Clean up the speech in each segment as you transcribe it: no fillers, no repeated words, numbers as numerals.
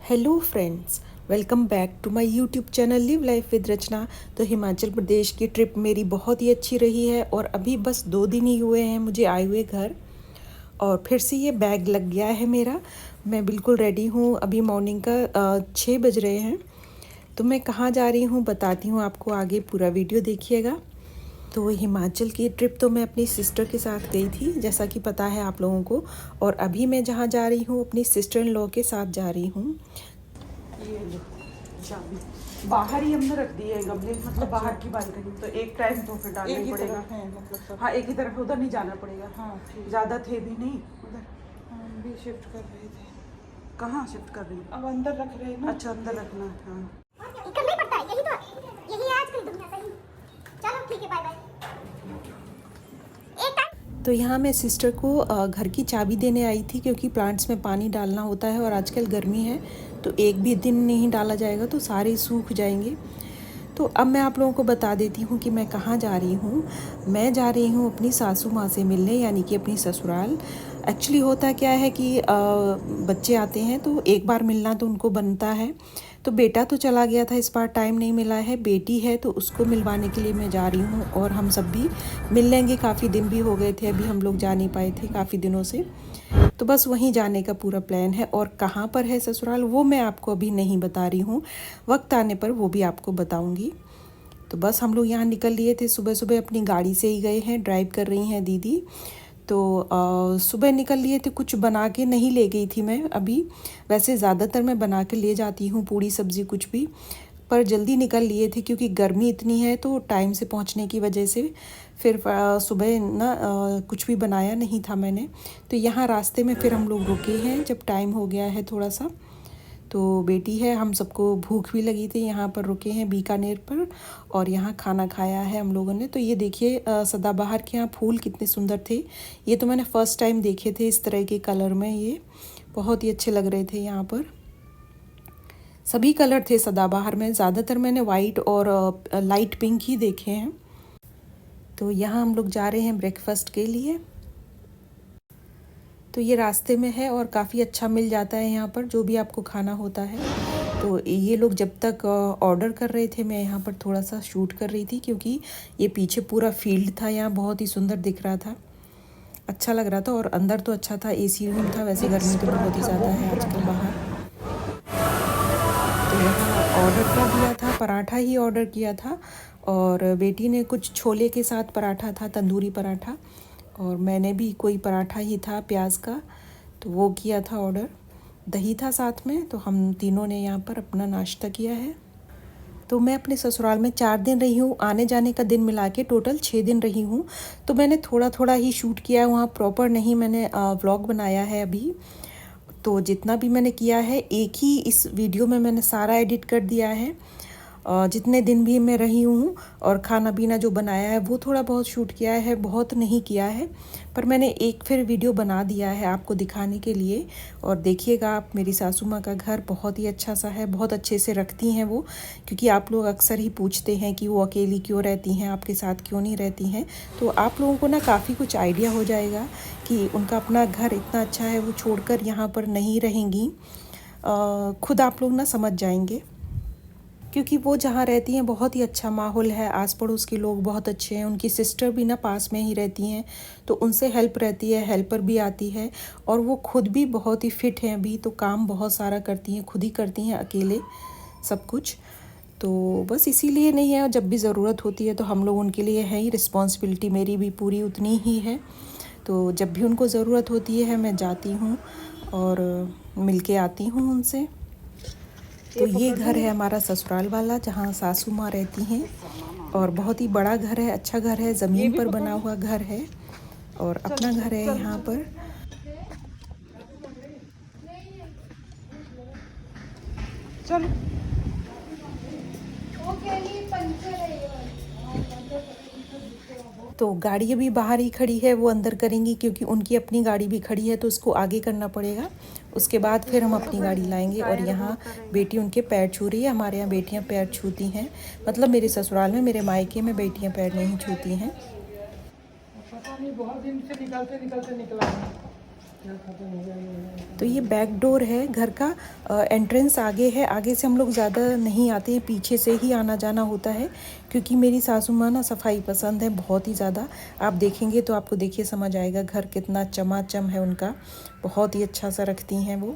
Hello friends, welcome back to my YouTube channel live life with Rachna. तो हिमाचल प्रदेश की trip मेरी बहुत ही अच्छी रही है और अभी बस 2 दिन ही हुए हैं मुझे आए हुए घर, और फिर से ये बैग लग गया है मेरा। मैं बिल्कुल रेडी हूँ। अभी मॉर्निंग का 6 बज रहे हैं। तो मैं कहाँ जा रही हूँ बताती हूँ आपको, आगे पूरा वीडियो देखिएगा। तो हिमाचल की ट्रिप तो मैं अपनी सिस्टर के साथ गई थी, जैसा कि पता है आप लोगों को। और अभी मैं जहाँ जा रही हूँ अपनी सिस्टर इन लॉ के साथ जा रही हूँ। ये लो चाबी बाहर ही हमने रख दी है गमले, मतलब बाहर की बालकनी। तो एक टाइम तो फिर डालना ही पड़ेगा। मतलब हाँ, एक ही तरफ, उधर नहीं जाना पड़ेगा। हाँ, ज़्यादा थे भी नहीं उधर। हम भी शिफ्ट कर रहे थे। कहाँ शिफ्ट कर रही? अब अंदर रख रहे हैं ना। अच्छा, अंदर रखना है। हाँ, करना ही पड़ता है, यही है आजकल दुनिया। सही, चलो ठीक है, बाय बाय। तो यहाँ मैं सिस्टर को घर की चाबी देने आई थी, क्योंकि प्लांट्स में पानी डालना होता है और आजकल गर्मी है, तो एक भी दिन नहीं डाला जाएगा तो सारे सूख जाएंगे। तो अब मैं आप लोगों को बता देती हूँ कि मैं कहाँ जा रही हूँ। मैं जा रही हूँ अपनी सासू माँ से मिलने, यानी कि अपनी ससुराल। एक्चुअली होता क्या है कि बच्चे आते हैं तो एक बार मिलना तो उनको बनता है। तो बेटा तो चला गया था, इस बार टाइम नहीं मिला है। बेटी है तो उसको मिलवाने के लिए मैं जा रही हूँ, और हम सब भी मिल लेंगे। काफ़ी दिन भी हो गए थे, अभी हम लोग जा नहीं पाए थे काफ़ी दिनों से। तो बस वहीं जाने का पूरा प्लान है। और कहाँ पर है ससुराल वो मैं आपको अभी नहीं बता रही हूँ, वक्त आने पर वो भी आपको बताऊँगी। तो बस हम लोग यहाँ निकल लिए थे सुबह सुबह, अपनी गाड़ी से ही गए हैं। ड्राइव कर रही हैं दीदी। तो सुबह निकल लिए थे। कुछ बना के नहीं ले गई थी मैं अभी, वैसे ज़्यादातर मैं बना के ले जाती हूँ पूड़ी सब्ज़ी कुछ भी, पर जल्दी निकल लिए थे क्योंकि गर्मी इतनी है। तो टाइम से पहुँचने की वजह से फिर सुबह ना कुछ भी बनाया नहीं था मैंने। तो यहाँ रास्ते में फिर हम लोग रुके हैं जब टाइम हो गया है थोड़ा सा। तो बेटी है, हम सबको भूख भी लगी थी, यहाँ पर रुके हैं बीकानेर पर, और यहाँ खाना खाया है हम लोगों ने। तो ये देखिए सदाबहार के यहाँ फूल कितने सुंदर थे। ये तो मैंने फ़र्स्ट टाइम देखे थे इस तरह के कलर में। ये बहुत ही अच्छे लग रहे थे। यहाँ पर सभी कलर थे सदाबहार में, ज़्यादातर मैंने वाइट और लाइट पिंक ही देखे हैं। तो यहाँ हम लोग जा रहे हैं ब्रेकफास्ट के लिए। तो ये रास्ते में है और काफ़ी अच्छा मिल जाता है यहाँ पर जो भी आपको खाना होता है। तो ये लोग जब तक ऑर्डर कर रहे थे, मैं यहाँ पर थोड़ा सा शूट कर रही थी, क्योंकि ये पीछे पूरा फील्ड था। यहाँ बहुत ही सुंदर दिख रहा था, अच्छा लग रहा था। और अंदर तो अच्छा था, एसी रूम था। वैसे गर्मी तो बहुत ही ज़्यादा है आजकल बाहर। तो यहाँ ऑर्डर क्या दिया था, पराठा ही ऑर्डर किया था। और बेटी ने कुछ छोले के साथ पराठा था, तंदूरी पराठा। और मैंने भी कोई पराठा ही था प्याज का, तो वो किया था ऑर्डर। दही था साथ में। तो हम तीनों ने यहाँ पर अपना नाश्ता किया है। तो मैं अपने ससुराल में 4 दिन रही हूँ, आने जाने का दिन मिला के टोटल 6 दिन रही हूँ। तो मैंने थोड़ा थोड़ा ही शूट किया है वहाँ, प्रॉपर नहीं मैंने व्लॉग बनाया है अभी। तो जितना भी मैंने किया है एक ही इस वीडियो में मैंने सारा एडिट कर दिया है। जितने दिन भी मैं रही हूँ, और खाना पीना जो बनाया है वो थोड़ा बहुत शूट किया है, बहुत नहीं किया है। पर मैंने एक फिर वीडियो बना दिया है आपको दिखाने के लिए। और देखिएगा आप, मेरी सासू माँ का घर बहुत ही अच्छा सा है, बहुत अच्छे से रखती हैं वो। क्योंकि आप लोग अक्सर ही पूछते हैं कि वो अकेली क्यों रहती हैं, आपके साथ क्यों नहीं रहती हैं। तो आप लोगों को ना काफ़ी कुछ आइडिया हो जाएगा कि उनका अपना घर इतना अच्छा है, वो छोड़कर यहाँ पर नहीं रहेंगी। खुद आप लोग ना समझ जाएंगे, क्योंकि वो जहाँ रहती हैं बहुत ही अच्छा माहौल है, आस पड़ोस के लोग बहुत अच्छे हैं। उनकी सिस्टर भी ना पास में ही रहती हैं, तो उनसे हेल्प रहती है, हेल्पर भी आती है। और वो खुद भी बहुत ही फिट हैं अभी, तो काम बहुत सारा करती हैं, खुद ही करती हैं अकेले सब कुछ। तो बस इसीलिए नहीं है, जब भी ज़रूरत होती है तो हम लोग उनके लिए है ही। रिस्पॉन्सिबिलिटी मेरी भी पूरी उतनी ही है। तो जब भी उनको ज़रूरत होती है मैं जाती हूँ और मिल के आती हूँ उनसे। तो ये घर है हमारा ससुराल वाला, जहाँ सासू माँ रहती हैं। और बहुत ही बड़ा घर है, अच्छा घर है, ज़मीन पर बना हुआ घर है, और अपना घर है यहाँ पर। चलो तो गाड़ी अभी बाहर ही खड़ी है, वो अंदर करेंगी क्योंकि उनकी अपनी गाड़ी भी खड़ी है, तो उसको आगे करना पड़ेगा। उसके बाद फिर हम अपनी गाड़ी लाएंगे। और यहाँ बेटी उनके पैर छू रही है। हमारे यहाँ बेटियाँ पैर छूती हैं, मतलब मेरे ससुराल में, मेरे मायके में बेटियाँ पैर नहीं छूती हैं। पता नहीं, बहुत दिन से निकलते निकलते निकला है। तो ये बैक डोर है घर का। एंट्रेंस आगे है, आगे से हम लोग ज़्यादा नहीं आते हैं, पीछे से ही आना जाना होता है, क्योंकि मेरी सासू माँ ना सफाई पसंद है बहुत ही ज़्यादा। आप देखेंगे तो आपको देखिए समझ आएगा घर कितना चमाचम है उनका, बहुत ही अच्छा सा रखती हैं वो।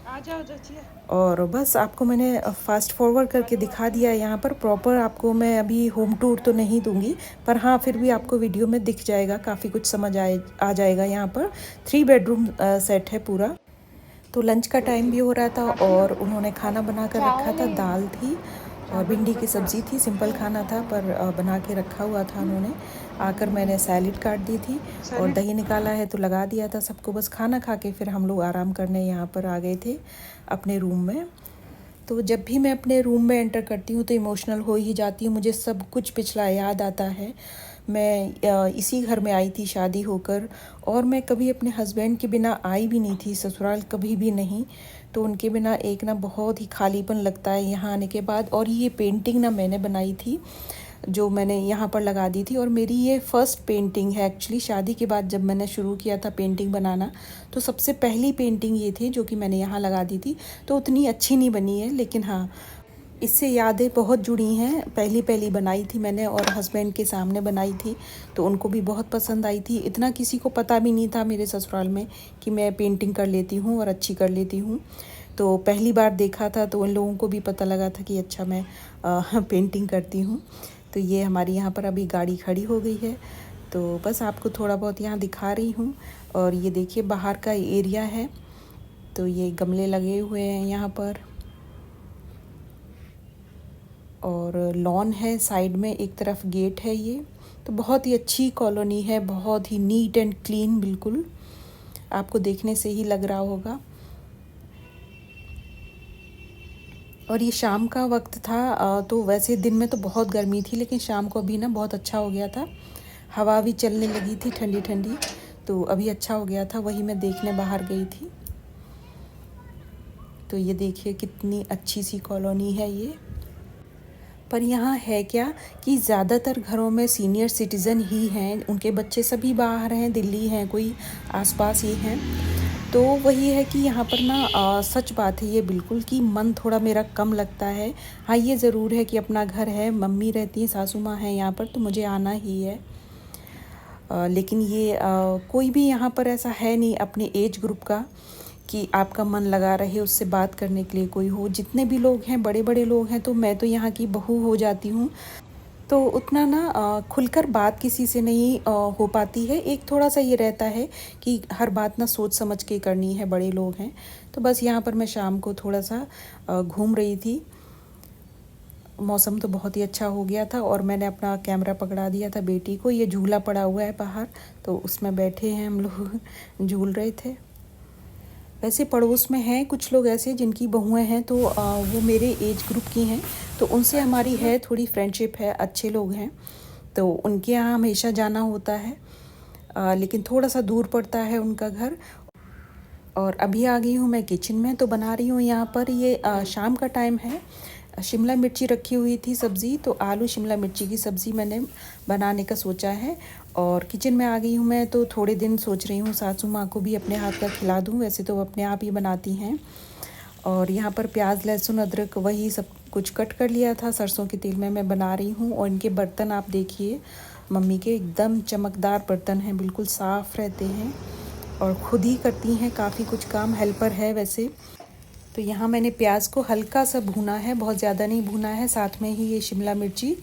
आ जाओ चाची। और बस आपको मैंने फास्ट फॉरवर्ड करके दिखा दिया है यहाँ पर। प्रॉपर आपको मैं अभी होम टूर तो नहीं दूंगी, पर हाँ फिर भी आपको वीडियो में दिख जाएगा, काफ़ी कुछ समझ आ जाएगा। यहाँ पर 3 बेडरूम सेट है पूरा। तो लंच का टाइम भी हो रहा था और उन्होंने खाना बना कर रखा था। दाल थी और भिंडी की सब्ज़ी थी, सिंपल खाना था पर बना के रखा हुआ था उन्होंने। आकर मैंने सैलेड काट दी थी और दही निकाला है तो लगा दिया था सबको। बस खाना खा के फिर हम लोग आराम करने यहाँ पर आ गए थे अपने रूम में। तो जब भी मैं अपने रूम में एंटर करती हूँ तो इमोशनल हो ही जाती हूँ, मुझे सब कुछ पिछला याद आता है। मैं इसी घर में आई थी शादी होकर, और मैं कभी अपने हस्बैंड के बिना आई भी नहीं थी ससुराल, कभी भी नहीं। तो उनके बिना एक ना बहुत ही खालीपन लगता है यहाँ आने के बाद। और ये पेंटिंग ना मैंने बनाई थी, जो मैंने यहाँ पर लगा दी थी, और मेरी ये फ़र्स्ट पेंटिंग है एक्चुअली। शादी के बाद जब मैंने शुरू किया था पेंटिंग बनाना, तो सबसे पहली पेंटिंग ये थी जो कि मैंने यहाँ लगा दी थी। तो उतनी अच्छी नहीं बनी है, लेकिन हाँ इससे यादें बहुत जुड़ी हैं। पहली पहली बनाई थी मैंने और हस्बैंड के सामने बनाई थी, तो उनको भी बहुत पसंद आई थी। इतना किसी को पता भी नहीं था मेरे ससुराल में कि मैं पेंटिंग कर लेती हूँ और अच्छी कर लेती हूँ। तो पहली बार देखा था तो उन लोगों को भी पता लगा था कि अच्छा मैं पेंटिंग करती हूँ। तो ये हमारी यहाँ पर अभी गाड़ी खड़ी हो गई है, तो बस आपको थोड़ा बहुत यहाँ दिखा रही हूँ। और ये देखिए बाहर का एरिया है, तो ये गमले लगे हुए हैं यहाँ पर, और लॉन है साइड में, एक तरफ गेट है ये। तो बहुत ही अच्छी कॉलोनी है, बहुत ही नीट एंड क्लीन, बिल्कुल आपको देखने से ही लग रहा होगा। और ये शाम का वक्त था, तो वैसे दिन में तो बहुत गर्मी थी, लेकिन शाम को अभी ना बहुत अच्छा हो गया था, हवा भी चलने लगी थी ठंडी ठंडी, तो अभी अच्छा हो गया था। वही मैं देखने बाहर गई थी। तो ये देखिए कितनी अच्छी सी कॉलोनी है ये। पर यहाँ है क्या कि ज़्यादातर घरों में सीनियर सिटीज़न ही हैं, उनके बच्चे सभी बाहर हैं, दिल्ली हैं, कोई आसपास ही हैं। तो वही है कि यहाँ पर ना सच बात है ये बिल्कुल, कि मन थोड़ा मेरा कम लगता है। हाँ ये ज़रूर है कि अपना घर है, मम्मी रहती हैं, सासू माँ हैं यहाँ पर, तो मुझे आना ही है। लेकिन ये कोई भी यहाँ पर ऐसा है नहीं अपने एज ग्रुप का कि आपका मन लगा रहे, उससे बात करने के लिए कोई हो। जितने भी लोग हैं बड़े बड़े लोग हैं, तो मैं तो यहाँ की बहू हो जाती हूँ, तो उतना ना खुलकर बात किसी से नहीं हो पाती है। एक थोड़ा सा ये रहता है कि हर बात ना सोच समझ के करनी है, बड़े लोग हैं। तो बस यहाँ पर मैं शाम को थोड़ा सा घूम रही थी। मौसम तो बहुत ही अच्छा हो गया था, और मैंने अपना कैमरा पकड़ा दिया था बेटी को। ये झूला पड़ा हुआ है बाहर, तो उसमें बैठे हैं हम लोग, झूल रहे थे। वैसे पड़ोस में हैं कुछ लोग ऐसे जिनकी बहुएं हैं, तो वो मेरे एज ग्रुप की हैं, तो उनसे हमारी है थोड़ी फ्रेंडशिप है, अच्छे लोग हैं, तो उनके यहाँ हमेशा जाना होता है। लेकिन थोड़ा सा दूर पड़ता है उनका घर। और अभी आ गई हूँ मैं किचन में, तो बना रही हूँ यहाँ पर। ये शाम का टाइम है। शिमला मिर्ची रखी हुई थी सब्ज़ी, तो आलू शिमला मिर्ची की सब्ज़ी मैंने बनाने का सोचा है। और किचन में आ गई हूँ मैं, तो थोड़े दिन सोच रही हूँ सासू माँ को भी अपने हाथ का खिला दूँ, वैसे तो वो अपने आप ही बनाती हैं। और यहाँ पर प्याज लहसुन अदरक वही सब कुछ कट कर लिया था, सरसों के तेल में मैं बना रही हूँ। और इनके बर्तन आप देखिए, मम्मी के एकदम चमकदार बर्तन हैं, बिल्कुल साफ़ रहते हैं, और ख़ुद ही करती हैं काफ़ी कुछ काम, हेल्पर है वैसे। तो यहाँ मैंने प्याज को हल्का सा भूना है, बहुत ज़्यादा नहीं भूना है। साथ में ही ये शिमला मिर्ची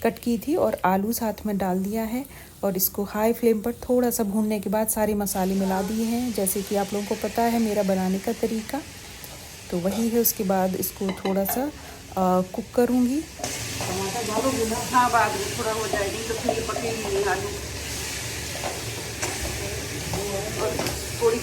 कट की थी और आलू साथ में डाल दिया है, और इसको हाई फ्लेम पर थोड़ा सा भूनने के बाद सारे मसाले मिला दिए हैं, जैसे कि आप लोगों को पता है मेरा बनाने का तरीका। तो वही है, उसके बाद इसको थोड़ा सा कुक करूँगी। हाँ बाद में थोड़ा हो जाएगी तो फिर ये पकेगी नहीं आलू। थोड़ी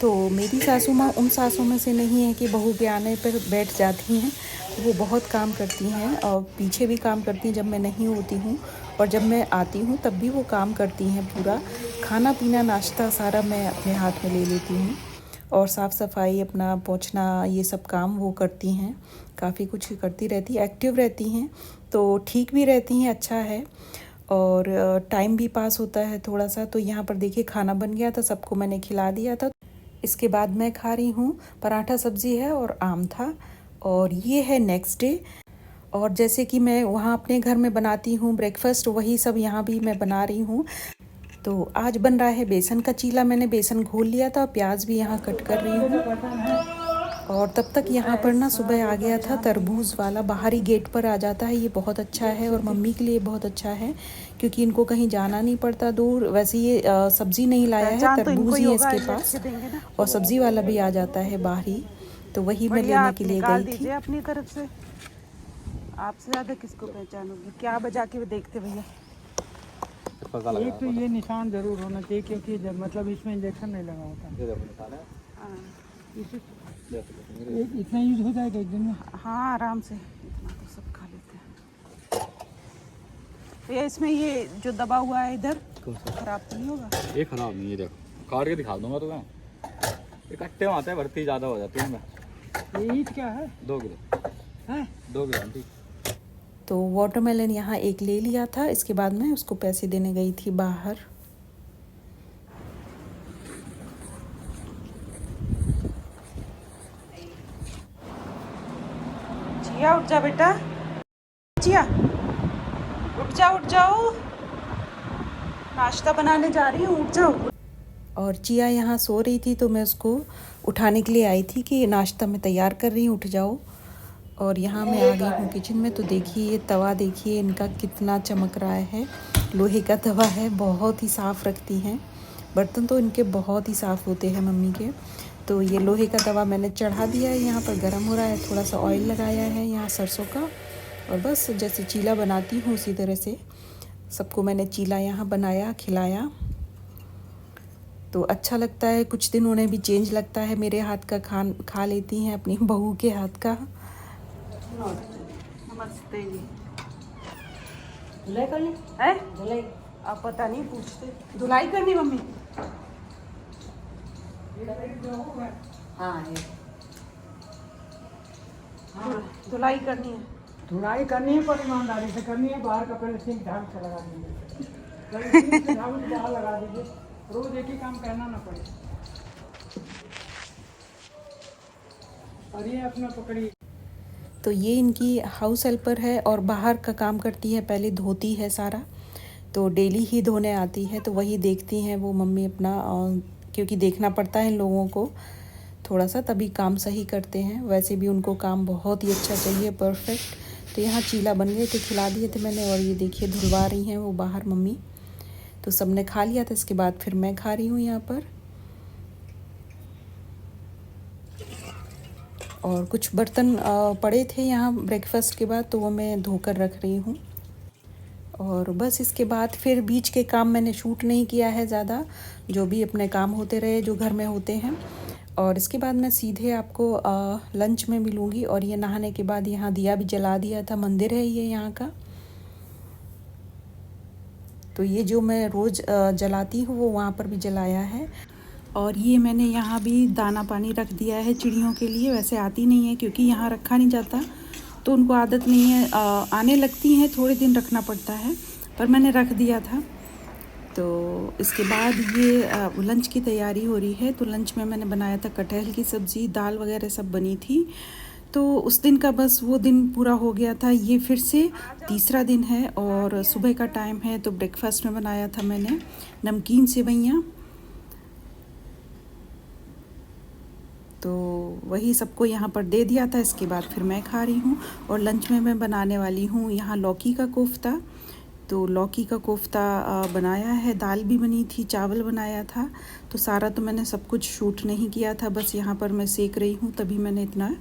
तो मेरी सासू माँ उन सासों में से नहीं है कि बहू के आने पर बैठ जाती हैं, वो बहुत काम करती हैं, और पीछे भी काम करती हैं जब मैं नहीं होती हूँ, और जब मैं आती हूँ तब भी वो काम करती हैं। पूरा खाना पीना नाश्ता सारा मैं अपने हाथ में ले लेती हूँ, और साफ़ सफाई अपना पोंछना ये सब काम वो करती हैं। काफ़ी कुछ करती रहती, एक्टिव रहती हैं, तो ठीक भी रहती हैं, अच्छा है। और टाइम भी पास होता है थोड़ा सा। तो यहाँ पर देखिए खाना बन गया था, सबको मैंने खिला दिया था। इसके बाद मैं खा रही हूँ, पराठा सब्ज़ी है और आम था। और ये है नेक्स्ट डे। और जैसे कि मैं वहाँ अपने घर में बनाती हूँ ब्रेकफास्ट, वही सब यहाँ भी मैं बना रही हूँ। तो आज बन रहा है बेसन का चीला। मैंने बेसन घोल लिया था, प्याज भी यहाँ कट कर रही हूँ। और तब तक यहाँ पर ना सुबह आ गया था तरबूज वाला, बाहरी गेट पर आ जाता है। ये बहुत अच्छा है और मम्मी के लिए बहुत अच्छा है क्योंकि इनको कहीं जाना नहीं पड़ता दूर। वैसे ये सब्ज़ी नहीं लाया है, तरबूज ही है इसके पास। और सब्ज़ी वाला भी आ जाता है बाहरी, तो वही मैं लेने के लिए गई थी। अपनी तरफ से आपसे ज़्यादा किसको पहचानोगे? क्या बजा के देखते भैया? एक तो ये निशान जरूर होना चाहिए क्योंकि जब मतलब इसमें इंजेक्शन नहीं लगा होता। हाँ इतना यूज हो जाएगा एक दिन में। हाँ आराम से, इतना तो सब खा लेते हैं। तो ये इसमें ये जो दबा हुआ है इधर खराब तो नहीं होगा? ये खराब नहीं है, देखो काट के दिखा दूंगा तुम्हें। ये कट्टे में आते हैं, भर्ती ज़्यादा हो जाती है इनमें। ये ईद क्या है? 2 किलो है 2 किलो आंटी। तो वाटरमेलन यहाँ एक ले लिया था। इसके बाद मैं उसको पैसे देने गई थी बाहर। जिया उठ जा बेटा, जिया उठ जाओ, नाश्ता बनाने जा रही हूँ, उठ जाओ। और चिया यहाँ सो रही थी तो मैं उसको उठाने के लिए आई थी कि नाश्ता मैं तैयार कर रही हूँ, उठ जाओ। और यहाँ मैं आ गई हूँ किचन में। तो देखिए ये तवा, देखिए इनका कितना चमक रहा है। लोहे का तवा है, बहुत ही साफ़ रखती हैं। बर्तन तो इनके बहुत ही साफ़ होते हैं मम्मी के। तो ये लोहे का तवा मैंने चढ़ा दिया है, यहाँ पर गर्म हो रहा है। थोड़ा सा ऑयल लगाया है यहाँ सरसों का। और बस जैसे चीला बनाती हूँ उसी तरह से सबको मैंने चीला यहाँ बनाया, खिलाया। तो अच्छा लगता है, कुछ दिन उन्हें भी चेंज लगता है। मेरे हाथ का खा लेती हैं अपनी बहू के हाथ का। नमस्ते जी। धुलाई करनी है? धुलाई। आप पता नहीं पूछते, धुलाई करनी मम्मी? हाँ धुलाई करनी है। धुलाई करनी है पर ईमानदारी से करनी है। बाहर का पहले सिंक झाड़ू से लगा दीजिए, झाड़ू से बाहर लगा दीजिए, रोज एक ही काम करना ना पड़े। और ये अपना पकड़िए। तो ये इनकी हाउस हेल्पर है और बाहर का काम करती है, पहले धोती है सारा। तो डेली ही धोने आती है, तो वही देखती हैं वो मम्मी अपना, क्योंकि देखना पड़ता है इन लोगों को थोड़ा सा, तभी काम सही करते हैं। वैसे भी उनको काम बहुत ही अच्छा चाहिए, परफेक्ट। तो यहाँ चीला बन गए थे, खिला दिए थे मैंने। और ये देखिए धुलवा रही हैं वो बाहर मम्मी। तो सबने खा लिया था, इसके बाद फिर मैं खा रही हूँ यहाँ पर। और कुछ बर्तन पड़े थे यहाँ ब्रेकफास्ट के बाद, तो वो मैं धोकर रख रही हूँ। और बस इसके बाद फिर बीच के काम मैंने शूट नहीं किया है ज़्यादा, जो भी अपने काम होते रहे जो घर में होते हैं। और इसके बाद मैं सीधे आपको लंच में मिलूँगी। और ये नहाने के बाद यहाँ दिया भी जला दिया था, मंदिर है ये यहाँ का। तो ये जो मैं रोज़ जलाती हूँ वो वहाँ पर भी जलाया है। और ये मैंने यहाँ भी दाना पानी रख दिया है चिड़ियों के लिए। वैसे आती नहीं है क्योंकि यहाँ रखा नहीं जाता, तो उनको आदत नहीं है, आने लगती हैं, थोड़े दिन रखना पड़ता है, पर मैंने रख दिया था। तो इसके बाद ये लंच की तैयारी हो रही है। तो लंच में मैंने बनाया था कटहल की सब्ज़ी, दाल वगैरह सब बनी थी। तो उस दिन का बस वो दिन पूरा हो गया था। ये फिर से तीसरा दिन है और सुबह का टाइम है। तो ब्रेकफास्ट में बनाया था मैंने नमकीन सेवइयाँ। तो वही सबको यहाँ पर दे दिया था। इसके बाद फिर मैं खा रही हूँ। और लंच में मैं बनाने वाली हूँ यहाँ लौकी का कोफ्ता। तो लौकी का कोफ्ता बनाया है, दाल भी बनी थी, चावल बनाया था। तो सारा तो मैंने सब कुछ शूट नहीं किया था, बस यहाँ पर मैं सेक रही हूँ, तभी मैंने इतना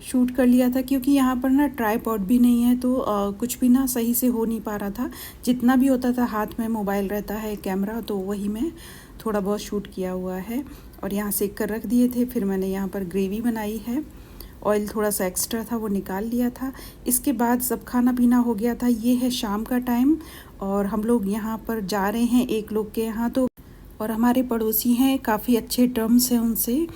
शूट कर लिया था। क्योंकि यहाँ पर ना ट्राइपॉड भी नहीं है, तो कुछ भी ना सही से हो नहीं पा रहा था। जितना भी होता था हाथ में मोबाइल रहता है, कैमरा, तो वही मैं थोड़ा बहुत शूट किया हुआ है। और यहाँ सेक कर रख दिए थे। फिर मैंने यहाँ पर ग्रेवी बनाई है, ऑयल थोड़ा सा एक्स्ट्रा था वो निकाल लिया था। इसके बाद सब खाना पीना हो गया था। ये है शाम का टाइम और हम लोग यहाँ पर जा रहे हैं एक लोग के यहाँ। तो और हमारे पड़ोसी हैं, काफ़ी अच्छे टर्म्स हैं उनसे।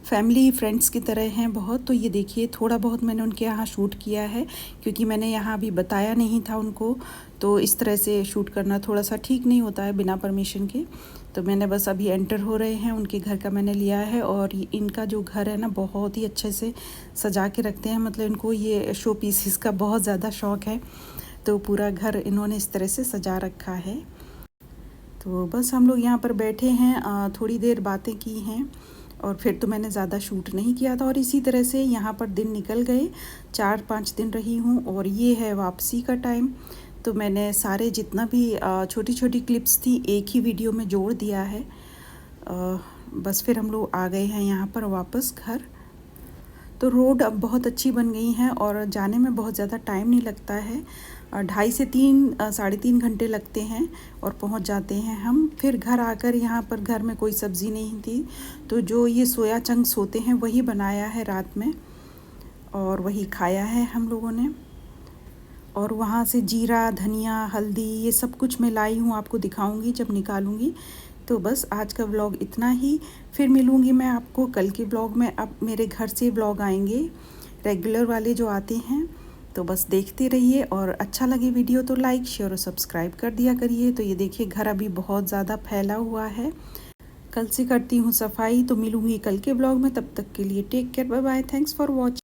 फैमिली फ्रेंड्स की तरह हैं बहुत। तो ये देखिए थोड़ा बहुत मैंने उनके यहाँ शूट किया है, क्योंकि मैंने यहाँ अभी बताया नहीं था उनको, तो इस तरह से शूट करना थोड़ा सा ठीक नहीं होता है बिना परमिशन के। तो मैंने बस अभी एंटर हो रहे हैं, उनके घर का मैंने लिया है। और इनका जो घर है ना बहुत ही अच्छे से सजा के रखते हैं, मतलब इनको ये शो पीसेस का बहुत ज़्यादा शौक़ है। तो पूरा घर इन्होंने इस तरह से सजा रखा है। तो बस हम लोग यहाँ पर बैठे हैं, थोड़ी देर बातें की हैं और फिर तो मैंने ज़्यादा शूट नहीं किया था। और इसी तरह से यहाँ पर दिन निकल गए, 4-5 दिन रही हूँ और ये है वापसी का टाइम। तो मैंने सारे जितना भी छोटी छोटी क्लिप्स थी एक ही वीडियो में जोड़ दिया है। बस फिर हम लोग आ गए हैं यहाँ पर वापस घर। तो रोड अब बहुत अच्छी बन गई हैं और जाने में बहुत ज़्यादा टाइम नहीं लगता है, 2.5 से 3-3.5 घंटे लगते हैं और पहुंच जाते हैं हम। फिर घर आकर यहाँ पर घर में कोई सब्ज़ी नहीं थी, तो जो ये सोया चंक्स होते हैं वही बनाया है रात में और वही खाया है हम लोगों ने। और वहाँ से जीरा, धनिया, हल्दी ये सब कुछ मैं लाई हूँ, आपको दिखाऊंगी जब निकालूंगी। तो बस आज का व्लॉग इतना ही, फिर मिलूँगी मैं आपको कल के व्लॉग में। अब मेरे घर से व्लॉग आएंगे रेगुलर वाले जो आते हैं, तो बस देखते रहिए। और अच्छा लगे वीडियो तो लाइक, शेयर और सब्सक्राइब कर दिया करिए। तो ये देखिए घर अभी बहुत ज़्यादा फैला हुआ है, कल से करती हूँ सफाई। तो मिलूँगी कल के व्लॉग में, तब तक के लिए take care, bye bye, thanks for watching.